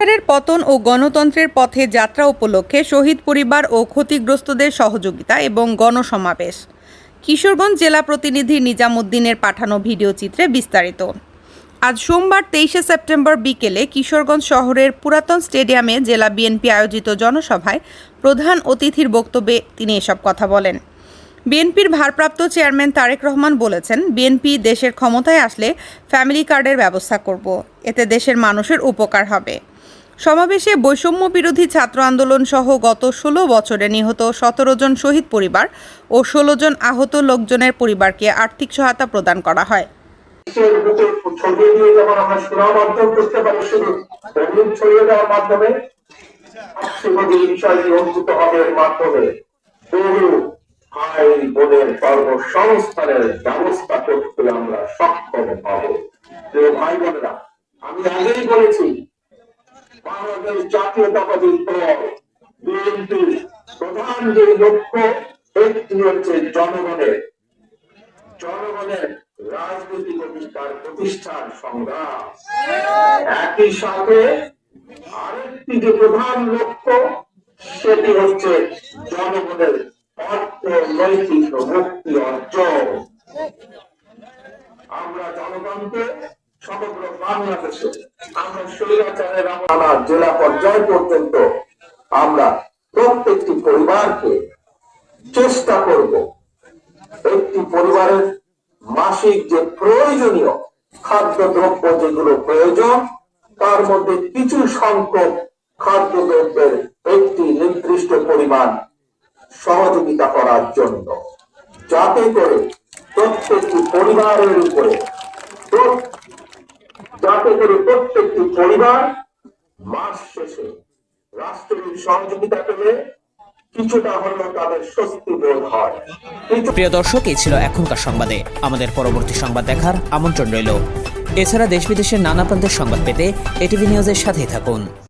সরকারের পতন ও গণতন্ত্রের পথে যাত্রা উপলক্ষে শহীদ পরিবার ও ক্ষতিগ্রস্তদের সহযোগিতা এবং গণসমাবেশ। কিশোরগঞ্জ জেলা প্রতিনিধি নিজামুদ্দিনের পাঠানো ভিডিও চিত্রে বিস্তারিত। আজ সোমবার 23শে সেপ্টেম্বর বিকেলে কিশোরগঞ্জ শহরের পুরাতন স্টেডিয়ামে জেলা বিএনপি আয়োজিত জনসভায় প্রধান অতিথির বক্তব্যে তিনি এসব কথা বলেন। বিএনপির ভারপ্রাপ্ত চেয়ারম্যান তারেক রহমান বলেছেন, বিএনপি দেশের ক্ষমতায় আসলে ফ্যামিলি কার্ডের ব্যবস্থা করব, এতে দেশের মানুষের উপকার হবে। সমাবেশে বৈষম্য বিরোধী ছাত্র আন্দোলন সহ গত 16 বছরে নিহত 17 জন শহীদ পরিবার ও 16 জন আহত লোকজনের পরিবারকে আর্থিক সহায়তা প্রদান করা হয়। কর্মসংস্থানের ব্যবস্থা করতে আমরা সক্ষম হব। ভাই বোনেরা, আমি আগেই বলেছি, বাংলাদেশ জাতীয়তাবাদী দল বিএনপি প্রধান যে লক্ষ্য, একটি হচ্ছে জনগণের রাজনৈতিক অধিকার প্রতিষ্ঠার সংগ্রাম। একই সাথে আরেকটি যে প্রধান লক্ষ্য, সেটি হচ্ছে জনগণের অর্থনৈতিক মুক্তি অর্জন। আমরা জনগণকে সমগ্র বাংলাদেশে আমরা স্বৈরাচারের জেলা পর্যায় পর্যন্ত আমরা প্রত্যেকটি পরিবারকে চেষ্টা করব একটি পরিবারের মাসিক যে প্রয়োজনীয় খাদ্যদ্রব্য যেগুলো প্রয়োজন, তার মধ্যে কিছু সংখ্যক খাদ্যদ্রব্যের একটি নির্দিষ্ট পরিমাণ সহযোগিতা করার জন্য, যাতে করে প্রত্যেকটি পরিবারের উপরে প্রত্যেকটি পরিবার মাস শেষে রাষ্ট্রের সহযোগিতা পেলে কিছুটা হলেও তাদের স্বস্তি বোধ হয়। প্রিয় দর্শক, এই ছিল এখনকার সংবাদে। আমাদের পরবর্তী সংবাদ দেখার আমন্ত্রণ রইল। এছাড়া দেশ বিদেশের নানা প্রান্তের সংবাদ পেতে এটিভি নিউজের সাথেই থাকুন।